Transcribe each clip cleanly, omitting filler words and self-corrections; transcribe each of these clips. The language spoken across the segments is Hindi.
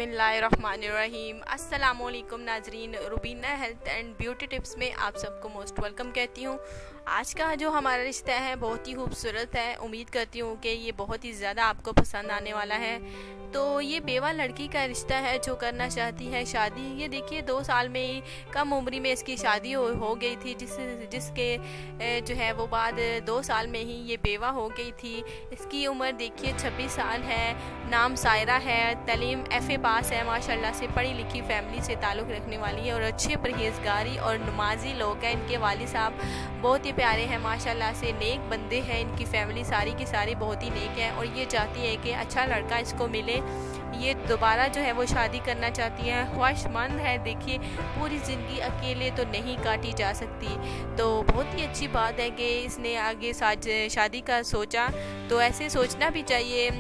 बिस्मिल्लाहिर्रहमानिर्रहीम। अस्सलामुअलैकुम नाजरीन, Rubina health and beauty tips में आप सबको मोस्ट वेलकम कहती हूँ। आज का जो हमारा रिश्ता है बहुत ही खूबसूरत है। उम्मीद करती हूँ कि ये बहुत ही ज़्यादा आपको पसंद आने वाला है। तो ये बेवा लड़की का रिश्ता है जो करना चाहती है शादी। ये देखिए 2 साल में ही, कम उम्र में इसकी शादी हो गई थी, जिसके जो है वो बाद 2 साल में ही ये बेवा हो गई थी। इसकी उम्र देखिए 26 साल है। नाम सायरा है। तालीम FA पास है। माशाल्लाह से पढ़ी लिखी फैमिली से ताल्लुक़ रखने वाली है और अच्छे परहेजगारी और नमाजी लोग हैं। इनके वालिद साहब बहुत ही प्यारे हैं, माशाल्लाह से नेक बंदे हैं। इनकी फैमिली सारी की सारी बहुत ही नेक है और ये चाहती है कि अच्छा लड़का इसको मिले। ये दोबारा जो है वो शादी करना चाहती है, ख्वाहिशमंद है। देखिए पूरी ज़िंदगी अकेले तो नहीं काटी जा सकती, तो बहुत ही अच्छी बात है कि इसने आगे शादी का सोचा। तो ऐसे सोचना भी चाहिए।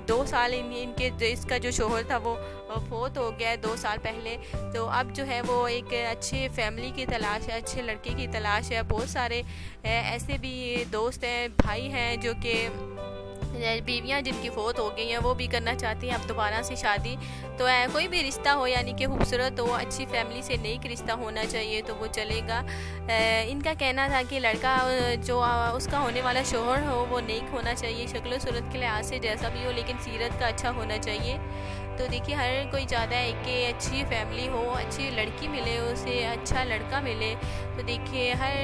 2 साल इनके इसका जो शोहर था वो फोत हो गया है 2 साल पहले। तो अब जो है वो एक अच्छे फैमिली की तलाश है, अच्छे लड़के की तलाश है। बहुत सारे ऐसे भी दोस्त हैं, भाई हैं जो कि बीवियाँ जिनकी फ़ौत हो गई हैं वो भी करना चाहती हैं अब दोबारा से शादी। तो कोई भी रिश्ता हो, यानी कि खूबसूरत हो, अच्छी फैमिली से नेक रिश्ता होना चाहिए तो वो चलेगा। इनका कहना था कि लड़का जो उसका होने वाला शोहर हो वो नेक होना चाहिए, शक्ल सूरत के लिहाज से जैसा भी हो, लेकिन सीरत का अच्छा होना चाहिए। तो देखिए हर कोई चाहता है कि अच्छी फैमिली हो, अच्छी लड़की मिले, उसे अच्छा लड़का मिले। तो देखिए हर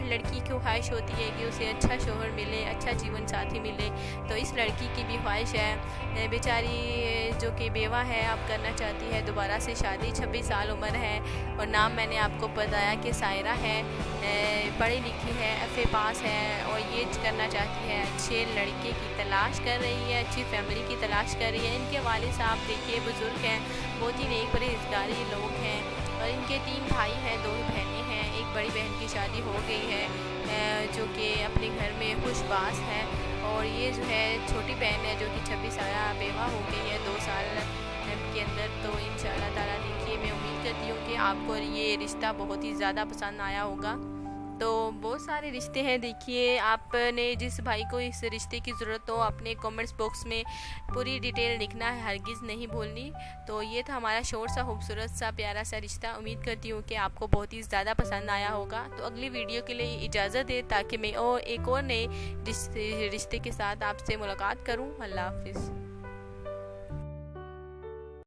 लड़की की ख्वाहिश होती है कि उसे अच्छा शोहर मिले, अच्छा जीवन साथी मिले। तो इस लड़की की भी ख्वाहिश है। बेचारी जो कि बेवा है, अब करना चाहती है दोबारा से शादी। 26 साल उम्र है और नाम मैंने आपको बताया कि सायरा है। पढ़ी लिखी है, FA पास है और ये करना चाहती है, अच्छे लड़के की तलाश कर रही है, अच्छी फैमिली की तलाश कर रही है। इनके वालिद साहब देखिए बुज़ुर्ग हैं, बहुत ही नेक परहेजगारी लोग हैं और इनके 3 भाई हैं, 2 बहनें हैं। एक बड़ी बहन की शादी हो गई है जो कि अपने घर में खुशबास है और ये जो है छोटी बहन है जो कि 26 साल बेवा हो गई है 2 साल के अंदर। तो इंशाअल्लाह ताला देखिए मैं उम्मीद करती हूँ कि आपको ये रिश्ता बहुत ही ज़्यादा पसंद आया होगा। तो बहुत सारे रिश्ते हैं। देखिए आपने जिस भाई को इस रिश्ते की ज़रूरत हो अपने कमेंट्स बॉक्स में पूरी डिटेल लिखना है, हरगिज़ नहीं भूलनी। तो ये था हमारा शॉर्ट सा खूबसूरत सा प्यारा सा रिश्ता। उम्मीद करती हूँ कि आपको बहुत ही ज़्यादा पसंद आया होगा। तो अगली वीडियो के लिए इजाज़त दे ताकि मैं एक और नए रिश्ते के साथ आपसे मुलाकात करूँ। अल्लाह हाफ़िज़।